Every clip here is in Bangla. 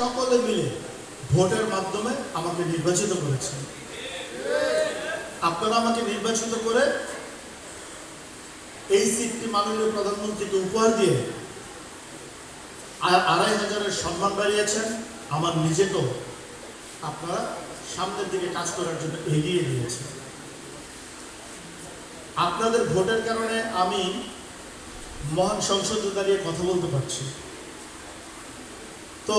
সকলে মিলে ভোটের মাধ্যমে আমাকে নির্বাচিত করেছেন। আপনারা আমাকে নির্বাচিত করে এই সিটটি মাননীয় প্রধানমন্ত্রীকে উপহার দিয়ে ২৫০০-এর সম্মান বাড়িয়েছেন। আমার নিজেকেও আপনারা সামনের দিকে কাজ করার জন্য এগিয়ে দিয়েছেন। আপনাদের ভোটের কারণে আমি মহান সংসদে দাঁড়িয়ে কথা বলতে পারছি। তো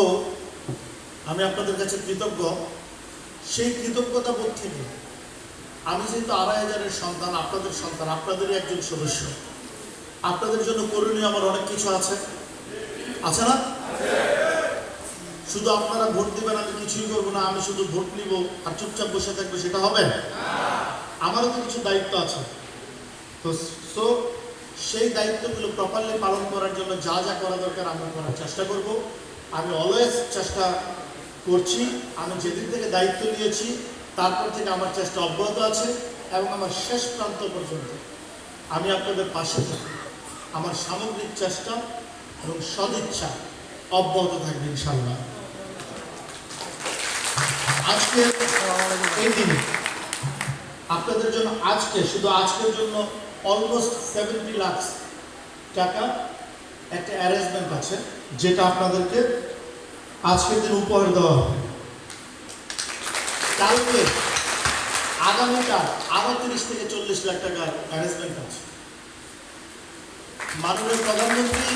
আমি আপনাদের কাছে কৃতজ্ঞ। সেই কৃতজ্ঞতা বোধ থেকে আমি যেহেতু ২৫০০-এর সন্তান, আপনাদের সন্তান, আপনাদেরই একজন সদস্য, আপনাদের জন্য করণীয় আমার অনেক কিছু আছে না? শুধু আপনারা ভোট দিবেন, আমি কিছুই করবো না, আমি শুধু ভোট নিব আর চুপচাপ বসে থাকবো, সেটা হবে? আমারও তো কিছু দায়িত্ব আছে। তো সেই দায়িত্বগুলো প্রপারলি পালন করার জন্য যা যা করা দরকার আমরা করার চেষ্টা করব। আমি অলওয়েজ চেষ্টা করছি। আমি যেদিন থেকে দায়িত্ব নিয়েছি তারপর থেকে আমার চেষ্টা অব্যাহত আছে এবং আমার শেষ প্রান্ত পর্যন্ত আমি আপনাদের পাশে থাকি। আমার সামগ্রিক চেষ্টা এবং সদিচ্ছা অব্যাহত থাকবে ইনশাআল্লাহ। আজকে এই দিনে আপনাদের জন্য শুধু আজকের জন্য অলমোস্ট 70 লাখ টাকা একটা অ্যারেঞ্জমেন্ট আছে, যেটা আপনাদেরকে আজকের দিন উপহার দেওয়া হবে। কালকে আগামীকাল আরো 30 থেকে 40 লাখ টাকার অ্যারেঞ্জমেন্ট আছে। মাননীয় প্রধানমন্ত্রী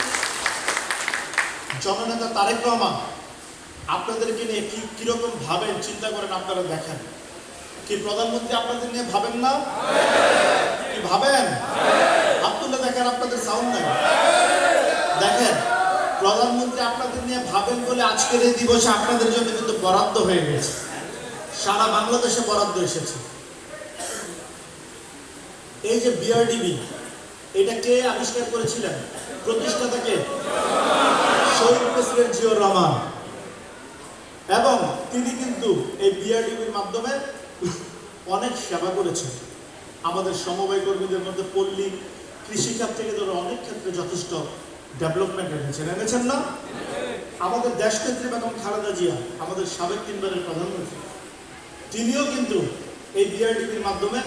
জননেতা তারেক রহমান আপনাদেরকে নিয়ে কিরকম ভাবেন চিন্তা করেন, আপনারা দেখেন। কি প্রধানমন্ত্রী আপনাদের নিয়ে ভাবেন না? কি ভাবেন? আব্দুল্লাহ দেখেন, আপনাদের সাউন্ড নাই। দেখেন, প্রধানমন্ত্রী আপনাদের নিয়ে ভাবেন বলে আজকের এই দিবসে আপনাদের জন্য কিন্তু বরাদ্দ হয়ে গেছে, সারা বাংলাদেশে বরাদ্দ এসেছে। এই যে বিআরডিবি, এটা কে আবিষ্কার করেছিলেন? প্রতিষ্ঠাতা কে? শহীদ প্রেসিডেন্ট জিয়াউর রহমান। এবং তিনি কিন্তু এই বিআরডিবির মাধ্যমে অনেক সেবা করেছেন। আমাদের সমবায় কর্মীদের মধ্যে পল্লী কৃষিখাত থেকে ধরে অনেক ক্ষেত্রে যথেষ্ট ডেভেলপমেন্ট এনেছেন না? আমাদের দেশনেত্রী বেগম খালেদা জিয়া, আমাদের সাবেক 3 বারের প্রধানমন্ত্রী, তিনিও কিন্তু এই বিআরডিবির মাধ্যমে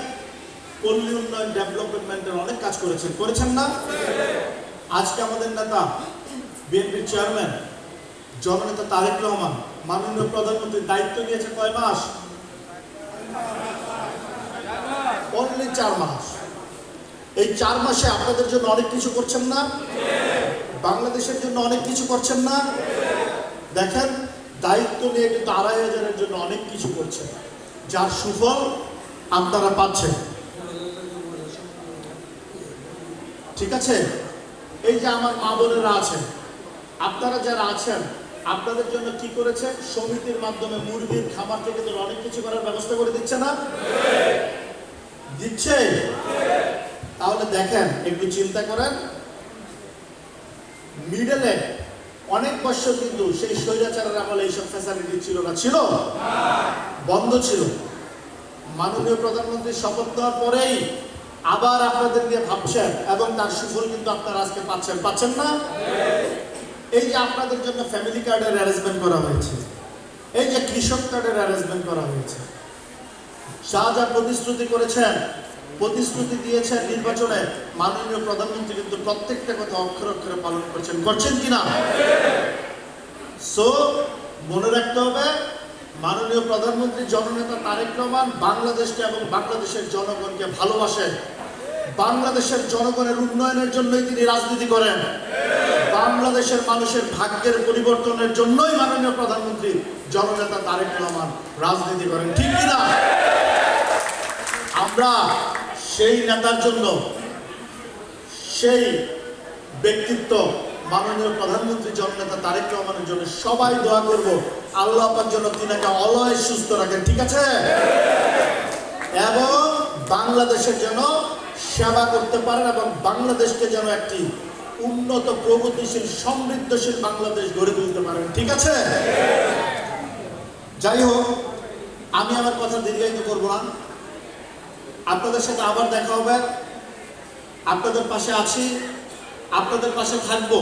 পল্লী উন্নয়ন ডেভেলপমেন্টের অনেক কাজ করেছেন না? আজকে আমাদের নেতা বিএনপির চেয়ারম্যান জননেতা তারেক রহমান মাননীয় প্রধানমন্ত্রীর দায়িত্ব নিয়েছে কয় মাস? অনলি 4 মাস। এই 4 মাসে আপনাদের জন্য অনেক কিছু করছেন না? বাংলাদেশের জন্য অনেক কিছু করছেন না? দেখেন, দায়িত্ব নিয়ে কিন্তু ২৫০০-এর জন্য অনেক কিছু করছেন, যার সুফল আপনারা পাচ্ছেন। ঠিক আছে? এই যে আমার মা বোনেরা আছেন, আপনারা যারা আছেন, আপনাদের জন্য কি করেছে? সমিতির মাধ্যমে মুরগির খামার থেকে তো অনেক কিছু করার ব্যবস্থা করে দিচ্ছে না? দিচ্ছে? তাহলে দেখেন, একটু চিন্তা করেন। মিডলে অনেক বছর কিন্তু সেই স্বৈরাচারের আমলে এইসব ফ্যাসিলিটি ছিল না, ছিল বন্ধ ছিল। মাননীয় প্রধানমন্ত্রী শপথ নেওয়ার পরেই আবার আপনাদের নিয়ে ভাবছেন এবং তার সুফল কিন্তু আপনারা আজকে পাচ্ছেন না? এই যে আপনাদের জন্য ফ্যামিলি কার্ডের অ্যারেঞ্জমেন্ট করা হয়েছে, এই যে কৃষক কার্ডের অ্যারেঞ্জমেন্ট করা হয়েছে, যা প্রতিশ্রুতি করেছেন, প্রতিশ্রুতি দিয়েছেন নির্বাচনে, মাননীয় প্রধানমন্ত্রী কিন্তু প্রত্যেকটা কথা অক্ষরে অক্ষরে পালন করছেন কিনা? সো মনে রাখতে হবে, মাননীয় প্রধানমন্ত্রী জননেতা তারেক রহমান বাংলাদেশকে এবং বাংলাদেশের জনগণকে ভালোবাসেন। বাংলাদেশের জনগণের উন্নয়নের জন্যই তিনি রাজনীতি করেন। বাংলাদেশের মানুষের ভাগ্যের পরিবর্তনের জন্যই মাননীয় প্রধানমন্ত্রী জননেতা তারেক রহমান রাজনীতি করেন। ঠিক কিনা? আমরা সেই নেতার জন্য, সেই ব্যক্তিত্ব মাননীয় প্রধানমন্ত্রী জননেতা তারেক রহমানের জন্য সবাই দোয়া করব, আল্লাহ পাক যেন তিনাকে অলওয়েজ সুস্থ রাখেন। ঠিক আছে? এবং বাংলাদেশের জন্য সেবা করতে পারেন এবং বাংলাদেশকে যেন একটি উন্নত, প্রগতিশীল, সমৃদ্ধশীল বাংলাদেশ গড়ে তুলতে পারেন। ঠিক আছে? যাই হোক, আমি আমার কথা দীর্ঘায়িত করবো না। আপনাদের সাথে আবার দেখা হবে। আপনাদের পাশে আছি, আপনাদের পাশে থাকবো।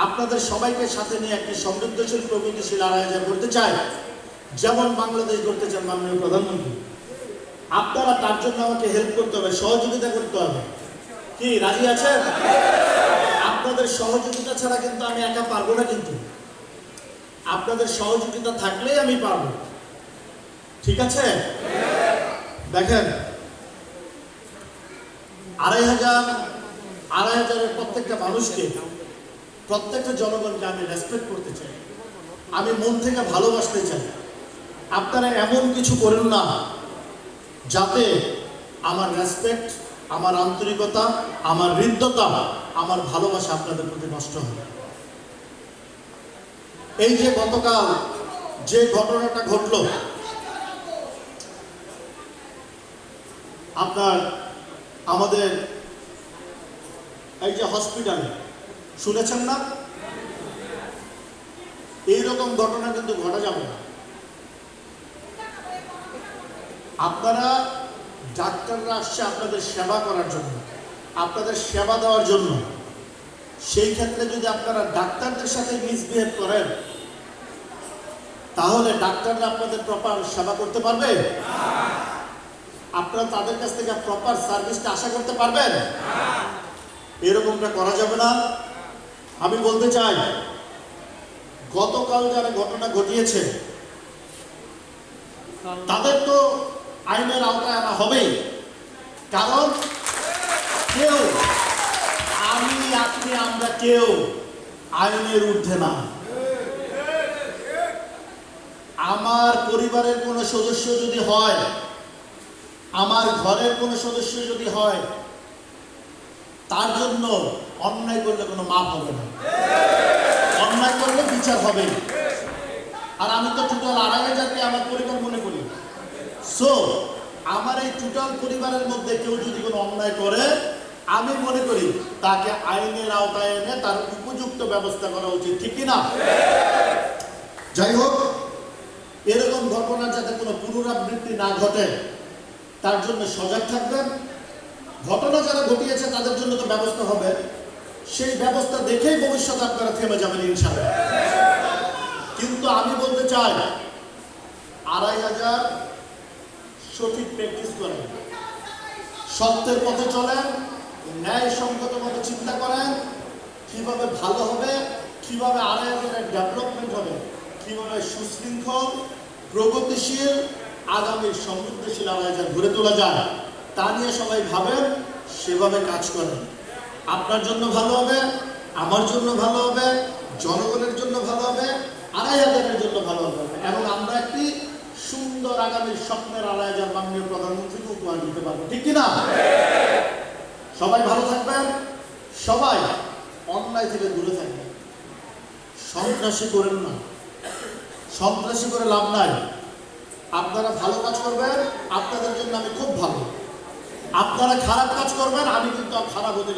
আপনাদের সবাইকে সাথে নিয়ে একটি সমৃদ্ধশীল প্রগতিশীল আয়োজন করতে চাই, যেমন বাংলাদেশ করতে চান মাননীয় প্রধানমন্ত্রী। আপনারা তার জন্য আমাকে হেল্প করতে হবে, সহযোগিতা করতে হবে। কি রাজি আছেন? আপনাদের সহযোগিতা ছাড়া কিন্তু আমি একা পারবো না, কিন্তু আপনাদের সহযোগিতা থাকলেই আমি পারবো। ঠিক আছে? দেখেন, ২,৫০০ প্রত্যেকটা মানুষকে, প্রত্যেকটা জনগণকে আমি রেসপেক্ট করতে চাই, আমি মন থেকে ভালোবাসতে চাই। আপনারা এমন কিছু করেন না যাতে আমার রেসপেক্ট, আমার আন্তরিকতা, আমার হৃদ্যতা, আমার ভালোবাসা আপনাদের প্রতি নষ্ট হয়। এই যে গতকাল যে ঘটনাটা ঘটলো, আপনার আমাদের এই যে হসপিটালে, শুনেছেন না? এইরকম ঘটনা কিন্তু ঘটা যাবে না। আপনারা, ডাক্তাররা আসছে আপনাদের সেবা করার জন্য, আপনাদের সেবা দেওয়ার জন্য। সেই ক্ষেত্রে যদি আপনারা ডাক্তারদের সাথে মিসবিহেভ করেন, তাহলে ডাক্তাররা আপনাদের প্রপার সেবা করতে পারবে? আপনারা তাদের কাছ থেকে প্রপার সার্ভিসটা আশা করতে পারবেন? এরকমটা করা যাবে না। আমি বলতে চাই, গতকাল যারা ঘটনা ঘটিয়েছে তাদের তো আইনের আওতায় আনা হবেই, কারণ কেউ, আমি, আপনি, আমরা কেউ আইনের ঊর্ধ্বে না। আমার পরিবারের কোনো সদস্য যদি হয়, আমার ঘরের কোনো সদস্য যদি হয়, তার জন্য অন্যায় করলে কোনো মাপ হবে না, অন্যায় করলে বিচার হবে। আর আমি তো টোটাল ২,৫০০কে আমার পরিবার মনে করি। সো আমার এই টোটাল পরিবারের মধ্যে কেউ যদি কোনো অন্যায় করে, আমি মনে করি তাকে আইনের আওতায় এনে তার উপযুক্ত ব্যবস্থা করা উচিত। ঠিক কিনা? যাই হোক, এরকম ঘটনা যাতে কোনো পুনরাবৃত্তি না ঘটে তার জন্য সজাগ থাকবেন। ঘটনা যারা ঘটিয়েছে তাদের জন্য তো ব্যবস্থা হবে, সেই ব্যবস্থা দেখেই ভবিষ্যতে আপনারা থেমে যাবেন ইনশাআল্লাহ। কিন্তু আমি বলতে চাই, ২,৫০০ সঠিক প্র্যাকটিস করেন, সত্যের পথে চলেন, ন্যায়সঙ্গত মতো চিন্তা করেন, কিভাবে ভালো হবে, কিভাবে ২,৫০০ ডেভেলপমেন্ট হবে, কিভাবে সুশৃঙ্খল, প্রগতিশীল, আগামীর সমৃদ্ধশীল ২,৫০০ গড়ে তোলা যায়, তা নিয়ে সবাই ভাবেন, সেভাবে কাজ করেন। আপনার জন্য ভালো হবে, আমার জন্য ভালো হবে, জনগণের জন্য ভালো হবে, ২,৫০০-এর জন্য ভালো হবে, এবং আমরা একটি সুন্দর আগামীর স্বপ্নের ২,৫০০ মাননীয় প্রধানমন্ত্রীকে উপহার দিতে পারবো। ঠিক কিনা? সবাই ভালো থাকবেন, সবাই অন্যায় থেকে দূরে থাকবেন, সন্ত্রাসী করেন না, সন্ত্রাসী করে লাভ নাই। আপনারা ভালো কাজ করবেন, আপনাদের জন্য আমি খুব ভালো। আপনারা খারাপ কাজ করবেন, আমি কিন্তু খারাপ হতে